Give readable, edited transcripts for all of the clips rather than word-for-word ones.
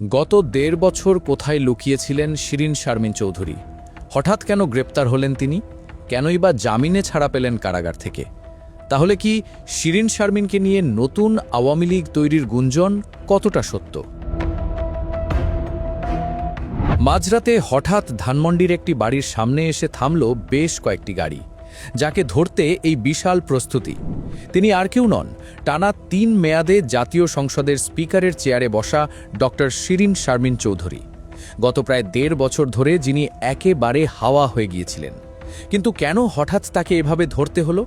গত ১.৫ বছর কোথায় লুকিয়েছিলেন শিরিন শারমিন চৌধুরী? হঠাৎ কেন গ্রেপ্তার হলেন তিনি? কেনই বা জামিনে ছাড়া পেলেন কারাগার থেকে? তাহলে কি শিরিন শারমিনকে নিয়ে নতুন আওয়ামী লীগ তৈরির গুঞ্জন কতটা সত্য? মাঝরাতে হঠাৎ ধানমন্ডির একটি বাড়ির সামনে এসে থামল বেশ কয়েকটি গাড়ি, যাকে ধরতে এই বিশাল প্রস্তুতি। তিনি আর কেউ নন, টানা ৩ মেয়াদে জাতীয় সংসদের স্পিকারের চেয়ারে বসা ডক্টর শিরিন শারমিন চৌধুরী। গত প্রায় ১.৫ বছর ধরে যিনি একেবারে হাওয়া হয়ে গিয়েছিলেন। কিন্তু কেন হঠাৎ তাকে এভাবে ধরতে হলো?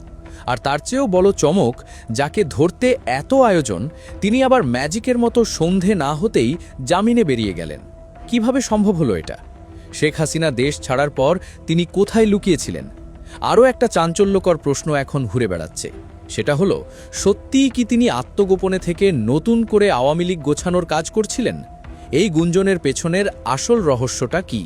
আর তার চেয়েও বড় চমক, যাকে ধরতে এত আয়োজন, তিনি আবার ম্যাজিকের মতো সন্ধে না হতেই জামিনে বেরিয়ে গেলেন। কিভাবে সম্ভব হলো এটা? শেখ হাসিনা দেশ ছাড়ার পর তিনি কোথায় লুকিয়েছিলেন? আরও একটা চাঞ্চল্যকর প্রশ্ন এখন ঘুরে বেড়াচ্ছে। সেটা হলো, সত্যিই কি তিনি আত্মগোপনে থেকে নতুন করে আওয়ামী লীগ গোছানোর কাজ করছিলেন? এই গুঞ্জনের পেছনের আসল রহস্যটা কি?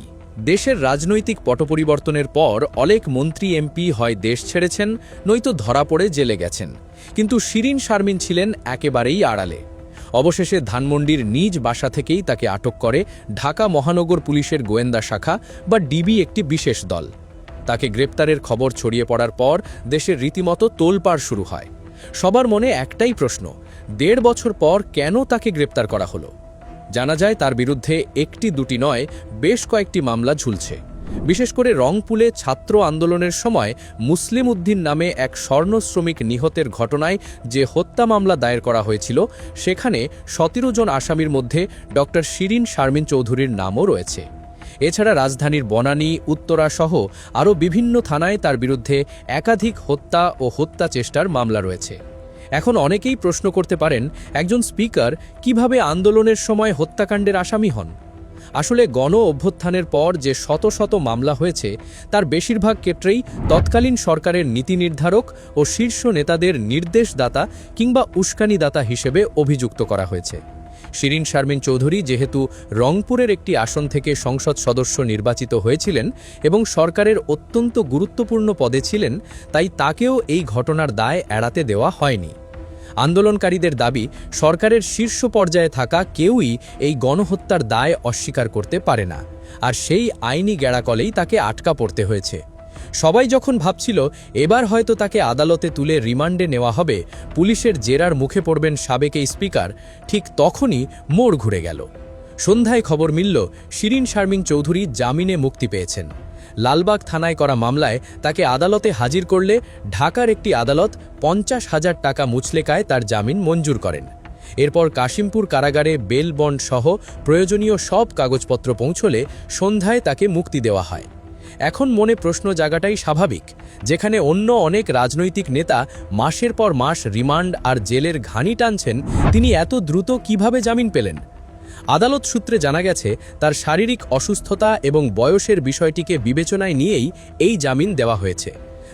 দেশের রাজনৈতিক পটপরিবর্তনের পর অনেক মন্ত্রী এমপি হয় দেশ ছেড়েছেন, নয়তো ধরা পড়ে জেলে গেছেন। কিন্তু শিরিন শারমিন ছিলেন একেবারেই আড়ালে। অবশেষে ধানমন্ডির নিজ বাসা থেকেই তাকে আটক করে ঢাকা মহানগর পুলিশের গোয়েন্দা শাখা বা ডিবি একটি বিশেষ দল। তাকে গ্রেপ্তারের খবর ছড়িয়ে পড়ার পর দেশের রীতিমতো তোলপাড় শুরু হয়। সবার মনে একটাই প্রশ্ন, ১.৫ বছর পর কেন তাকে গ্রেপ্তার করা হলো? জানা যায় তার বিরুদ্ধে একটি দুটি নয়, বেশ কয়েকটি মামলা ঝুলছে। বিশেষ করে রংপুরে ছাত্র আন্দোলনের সময় মুসলিম উদ্দিন নামে এক স্বর্ণ শ্রমিক নিহতের ঘটনায় যে হত্যা মামলা দায়ের করা হয়েছিল, সেখানে ১৭ জন আসামির মধ্যে ডক্টর শিরিন শারমিন চৌধুরীর নামও রয়েছে। এছাড়া রাজধানীর বনানী, উত্তরা সহ আরও বিভিন্ন থানায় তার বিরুদ্ধে একাধিক হত্যা ও হত্যা চেষ্টার মামলা রয়েছে। এখন অনেকেই প্রশ্ন করতে পারেন, একজন স্পিকার কিভাবে আন্দোলনের সময় হত্যাকাণ্ডের আসামি হন? আসলে গণ অভ্যুত্থানের পর যে শত শত মামলা হয়েছে, তার বেশিরভাগ ক্ষেত্রেই তৎকালীন সরকারের নীতি নির্ধারক ও শীর্ষ নেতাদের নির্দেশদাতা কিংবা উস্কানিদাতা হিসেবে অভিযুক্ত করা হয়েছে। শিরিন শারমিন চৌধুরী যেহেতু রংপুরের একটি আসন থেকে সংসদ সদস্য নির্বাচিত হয়েছিলেন এবং সরকারের অত্যন্ত গুরুত্বপূর্ণ পদে ছিলেন, তাই তাকেও এই ঘটনার দায় এড়াতে দেওয়া হয়নি। আন্দোলনকারীদের দাবি, সরকারের শীর্ষ পর্যায়ে থাকা কেউই এই গণহত্যার দায় অস্বীকার করতে পারে না, আর সেই আইনি গেড়াকলেই তাকে আটকা পড়তে হয়েছে। সবাই যখন ভাবছিল এবার হয়তো তাকে আদালতে তুলে রিমান্ডে নেওয়া হবে, পুলিশের জেরার মুখে পড়বেন সাবেক এই স্পিকার, ঠিক তখনই মোড় ঘুরে গেল। সন্ধ্যায় খবর মিলল শিরিন শারমিন চৌধুরী জামিনে মুক্তি পেয়েছেন। লালবাগ থানায় করা মামলায় তাকে আদালতে হাজির করলে ঢাকার একটি আদালত ৫০,০০০ টাকা মুচলেকায় তার জামিন মঞ্জুর করেন। এরপর কাশিমপুর কারাগারে বেল বন্ড সহ প্রয়োজনীয় সব কাগজপত্র পৌঁছলে সন্ধ্যায় তাকে মুক্তি দেওয়া হয়। এখন মনে প্রশ্ন জাগাটাই স্বাভাবিক, যেখানে অন্য অনেক রাজনৈতিক নেতা মাসের পর মাস রিমান্ড আর জেলের ঘানি টানছেন, তিনি এত দ্রুত কিভাবে জামিন পেলেন? আদালত সূত্রে জানা গেছে, তার শারীরিক অসুস্থতা এবং বয়সের বিষয়টিকে বিবেচনায় নিয়েই এই জামিন দেওয়া হয়েছে।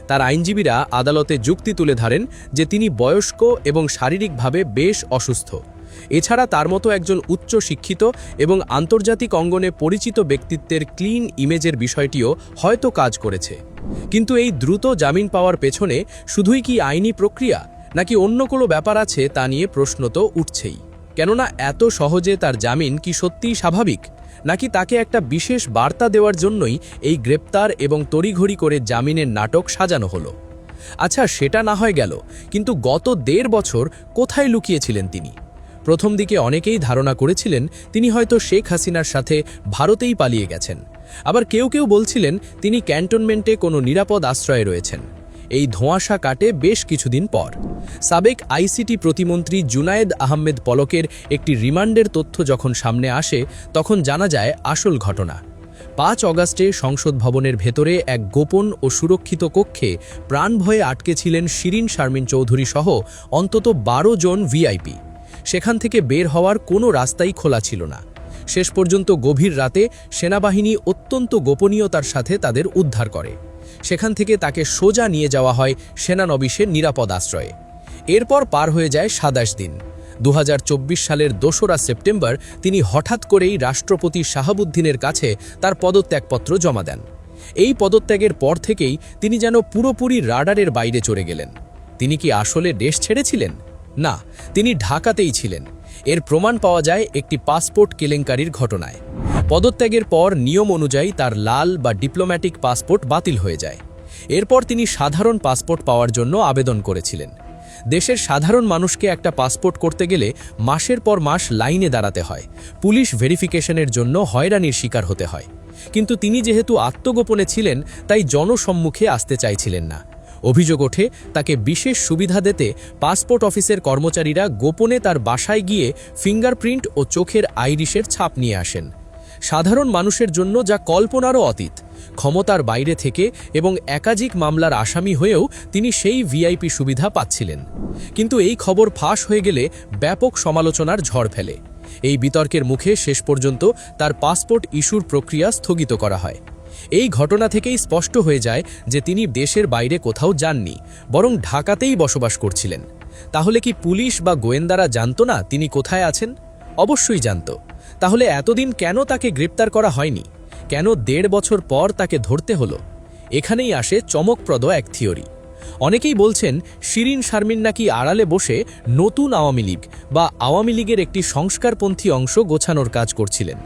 তার আইনজীবীরা আদালতে যুক্তি তুলে ধরেন যে তিনি বয়স্ক এবং শারীরিকভাবে বেশ অসুস্থ। এছাড়া তার মতো একজন উচ্চ শিক্ষিত এবং আন্তর্জাতিক অঙ্গনে পরিচিত ব্যক্তিত্বের ক্লিন ইমেজের বিষয়টিও হয়তো কাজ করেছে। কিন্তু এই দ্রুত জামিন পাওয়ার পেছনে শুধুই কি আইনি প্রক্রিয়া, নাকি অন্য কোনো ব্যাপার আছে, তা নিয়ে প্রশ্ন তো উঠছেই। কেননা এত সহজে তার জামিন কি সত্যিই স্বাভাবিক, নাকি তাকে একটা বিশেষ বার্তা দেওয়ার জন্যই এই গ্রেপ্তার এবং তড়িঘড়ি করে জামিনের নাটক সাজানো হলো? আচ্ছা, সেটা না হয় গেল, কিন্তু গত ১.৫ বছর কোথায় লুকিয়েছিলেন তিনি? প্রথম দিকে অনেকেই ধারণা করেছিলেন তিনি হয়তো শেখ হাসিনার সাথে ভারতেই পালিয়ে গেছেন। আবার কেউ কেউ বলছিলেন তিনি ক্যান্টনমেন্টে কোনো নিরাপদ আশ্রয়ে রয়েছেন। এই ধোঁয়াশা কাটে বেশ কিছুদিন পর। সাবেক আইসিটি প্রতিমন্ত্রী জুনায়েদ আহমেদ পলকের একটি রিমান্ডের তথ্য যখন সামনে আসে, তখন জানা যায় আসল ঘটনা। ৫ অগাস্টে সংসদ ভবনের ভেতরে এক গোপন ও সুরক্ষিত কক্ষে প্রাণভয়ে আটকে ছিলেন শিরিন শারমিন চৌধুরী সহ অন্তত ১২ জন ভিআইপি। সেখান থেকে বের হওয়ার কোনো রাস্তাই খোলা ছিল না। শেষ পর্যন্ত গভীর রাতে সেনাবাহিনী অত্যন্ত গোপনীয়তার সাথে তাদের উদ্ধার করে। সেখান থেকে তাকে সোজা নিয়ে যাওয়া হয় সেনানবিশের নিরাপদ আশ্রয়ে। এরপর পার হয়ে যায় ২৭ দিন। ২০২৪ সালের ২রা সেপ্টেম্বর তিনি হঠাৎ করেই রাষ্ট্রপতি শাহাবুদ্দিনের কাছে তার পদত্যাগপত্র জমা দেন। এই পদত্যাগের পর থেকেই তিনি যেন পুরোপুরি রাডারের বাইরে চলে গেলেন। তিনি কি আসলে দেশ ছেড়েছিলেন? না, তিনি ঢাকাতেই ছিলেন। এর প্রমাণ পাওয়া যায় একটি পাসপোর্ট কেলেঙ্কারির ঘটনায়। পদত্যাগের পর নিয়ম অনুযায়ী তার লাল বা ডিপ্লোম্যাটিক পাসপোর্ট বাতিল হয়ে যায়। এরপর তিনি সাধারণ পাসপোর্ট পাওয়ার জন্য আবেদন করেছিলেন। দেশের সাধারণ মানুষকে একটা পাসপোর্ট করতে গেলে মাসের পর মাস লাইনে দাঁড়াতে হয়, পুলিশ ভেরিফিকেশনের জন্য হয়রানির শিকার হতে হয়। কিন্তু তিনি যেহেতু আত্মগোপনে ছিলেন, তাই জনসম্মুখে আসতে চাইছিলেন না। অভিযোগ ওঠে, তাকে বিশেষ সুবিধা দিতে পাসপোর্ট অফিসের কর্মচারীরা গোপনে তার বাসায় গিয়ে ফিঙ্গারপ্রিন্ট ও চোখের আইরিশের ছাপ নিয়ে আসেন। সাধারণ মানুষের জন্য যা কল্পনারও অতীত। ক্ষমতার বাইরে থেকে এবং একাধিক মামলার আসামি হয়েও তিনি সেই ভিআইপি সুবিধা পাচ্ছিলেন। কিন্তু এই খবর ফাঁস হয়ে গেলে ব্যাপক সমালোচনার ঝড় ফেলে। এই বিতর্কের মুখে শেষ পর্যন্ত তার পাসপোর্ট ইস্যুর প্রক্রিয়া স্থগিত করা হয়। এই ঘটনা থেকেই স্পষ্ট হয়ে যায় যে তিনি দেশের বাইরে কোথাও যাননি, বরং ঢাকাতেই বসবাস করছিলেন। তাহলে কি পুলিশ বা গোয়েন্দারা জানতো না তিনি কোথায় আছেন? অবশ্যই জানত। তাহলে এতদিন কেন তাকে গ্রেপ্তার করা হয়নি? কেন 1.5 বছর পর তাকে ধরতে হলো? এখানেই আসে চমকপ্রদ এক থিওরি। অনেকেই বলছেন শিরিন শারমিন নাকি আড়ালে বসে নতুন আওয়ামী লীগ বা আওয়ামী লীগের একটি সংস্কারপন্থী অংশ গোছানোর কাজ করছিলেন।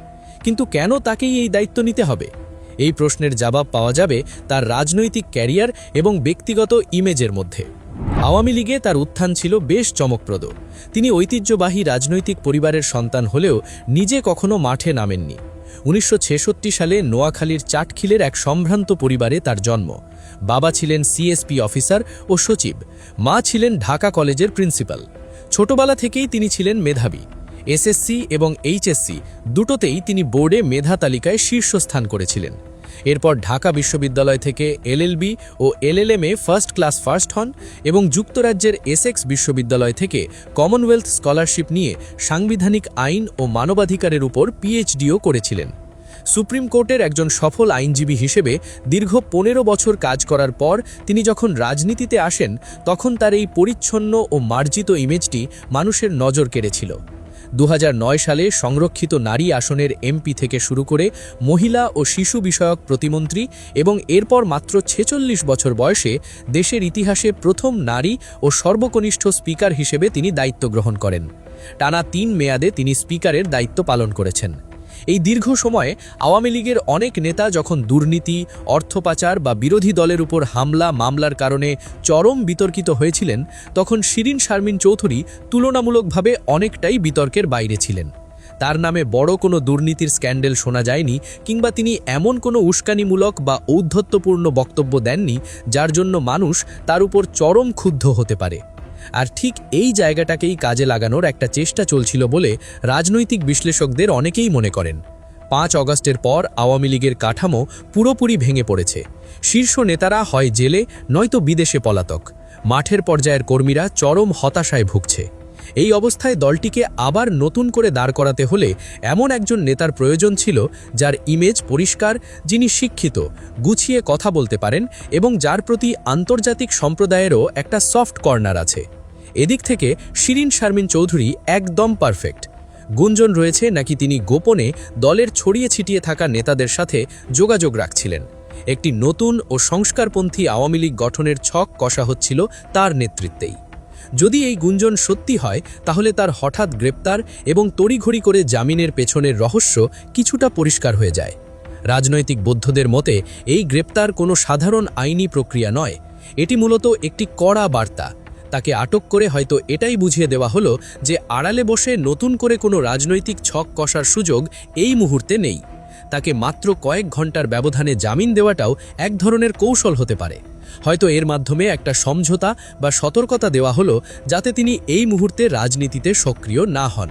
কিন্তু কেন তাকেই এই দায়িত্ব নিতে হবে? এই প্রশ্নের জবাব পাওয়া যাবে তার রাজনৈতিক ক্যারিয়ার এবং ব্যক্তিগত ইমেজের মধ্যে। আওয়ামী লীগে তার উত্থান ছিল বেশ চমকপ্রদ। তিনি ঐতিহ্যবাহী রাজনৈতিক পরিবারের সন্তান হলেও নিজে কখনো মাঠে নামেননি। 1966 সালে নোয়াখালীর চাটখিলের এক সম্ভ্রান্ত পরিবারে তার জন্ম। বাবা ছিলেন সিএসপি অফিসার ও সচিব, মা ছিলেন ঢাকা কলেজের প্রিন্সিপাল। ছোটবেলা থেকেই তিনি ছিলেন মেধাবী। এসএসসি এবং এইচএসসি দুটোতেই তিনি বোর্ডে মেধা তালিকায় শীর্ষস্থান করেছিলেন। এরপর ঢাকা বিশ্ববিদ্যালয় থেকে এলএলবি ও এলএলএমে ফার্স্ট ক্লাস ফার্স্ট হন এবং যুক্তরাজ্যের এসেক্স বিশ্ববিদ্যালয় থেকে কমনওয়েলথ স্কলারশিপ নিয়ে সাংবিধানিক আইন ও মানবাধিকারের উপর পিএইচডিও করেছিলেন। সুপ্রিম কোর্টের একজন সফল আইনজীবী হিসেবে দীর্ঘ 15 বছর কাজ করার পর তিনি যখন রাজনীতিতে আসেন, তখন তার এই পরিচ্ছন্ন ও মার্জিত ইমেজটি মানুষের নজর কেড়েছিল। 2009 সালে সংরক্ষিত নারী আসনের এমপি থেকে শুরু করে মহিলা ও শিশু বিষয়ক প্রতিমন্ত্রী এবং এরপর মাত্র 46 বছর বয়সে দেশের ইতিহাসে প্রথম নারী ও সর্বকনিষ্ঠ স্পিকার হিসেবে তিনি দায়িত্ব গ্রহণ করেন। টানা 3 মেয়াদে তিনি স্পিকারের দায়িত্ব পালন করেছেন। এই দীর্ঘ সময়ে আওয়ামী লীগের অনেক নেতা যখন দুর্নীতি, অর্থপাচার বা বিরোধী দলের উপর হামলা মামলার কারণে চরম বিতর্কিত হয়েছিলেন, তখন শিরিন শারমিন চৌধুরী তুলনামূলকভাবে অনেকটাই বিতর্কের বাইরে ছিলেন। তার নামে বড় কোনো দুর্নীতির স্ক্যান্ডেল শোনা যায়নি, কিংবা তিনি এমন কোনো উস্কানিমূলক বা ঔদ্ধত্যপূর্ণ বক্তব্য দেননি যার জন্য মানুষ তার উপর চরম ক্ষুব্ধ হতে পারে। আর ঠিক এই জায়গাটাকেই কাজে লাগানোর একটা চেষ্টা চলছিল বলে রাজনৈতিক বিশ্লেষকদের অনেকেই মনে করেন। 5 অগস্টের পর আওয়ামী লীগের কাঠামো পুরোপুরি ভেঙে পড়েছে। শীর্ষ নেতারা হয় জেলে, নয়তো বিদেশে পলাতক। মাঠের পর্যায়ের কর্মীরা চরম হতাশায় ভুগছে। এই অবস্থায় দলটিকে আবার নতুন করে দাঁড় করাতে হলে এমন একজন নেতার প্রয়োজন ছিল যার ইমেজ পরিষ্কার, যিনি শিক্ষিত, গুছিয়ে কথা বলতে পারেন এবং যার প্রতি আন্তর্জাতিক সম্প্রদায়েরও একটা সফট কর্নার আছে। এদিক থেকে শিরিন শারমিন চৌধুরী একদম পারফেক্ট। গুঞ্জন রয়েছে নাকি তিনি গোপনে দলের ছড়িয়ে ছিটিয়ে থাকা নেতাদের সাথে যোগাযোগ রাখছিলেন। একটি নতুন ও সংস্কারপন্থী আওয়ামী লীগ গঠনের ছক কষা হচ্ছিল তার নেতৃত্বেই। যদি এই গুঞ্জন সত্যি হয়, তাহলে তার হঠাৎ গ্রেপ্তার এবং তড়িঘড়ি করে জামিনের পেছনের রহস্য কিছুটা পরিষ্কার হয়ে যায়। রাজনৈতিক বৌদ্ধদের মতে এই গ্রেপ্তার কোনো সাধারণ আইনি প্রক্রিয়া নয়, এটি মূলত একটি কড়া বার্তা। তাকে আটক করে হয়তো এটাই বুঝিয়ে দেওয়া হলো যে আড়ালে বসে নতুন করে কোনো রাজনৈতিক ছক কষার সুযোগ এই মুহূর্তে নেই। তাকে মাত্র কয়েক ঘন্টার ব্যবধানে জামিন দেওয়াটাও এক ধরনের কৌশল হতে পারে। হয়তো এর মাধ্যমে একটা সমঝোতা বা সতর্কতা দেওয়া হলো যাতে তিনি এই মুহূর্তে রাজনীতিতে সক্রিয় না হন।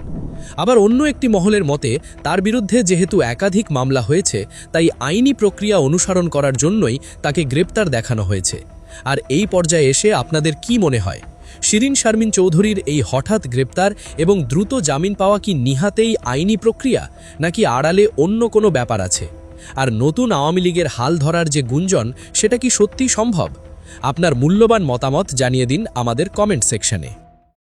আবার অন্য একটি মহলের মতে তার বিরুদ্ধে যেহেতু একাধিক মামলা হয়েছে, তাই আইনি প্রক্রিয়া অনুসরণ করার জন্যই তাকে গ্রেপ্তার দেখানো হয়েছে। আর এই পর্যায়ে এসে আপনাদের কি মনে হয়, শিরিন শারমিন চৌধুরীর এই হঠাৎ গ্রেপ্তার এবং দ্রুত জামিন পাওয়া কি নিহাতেই আইনি প্রক্রিয়া, নাকি আড়ালে অন্য কোনো ব্যাপার আছে? আর নতুন আওয়ামী লীগের হাল ধরার যে গুঞ্জন, সেটা কি সত্যি সম্ভব? আপনার মূল্যবান মতামত জানিয়ে দিন আমাদের কমেন্ট সেকশনে।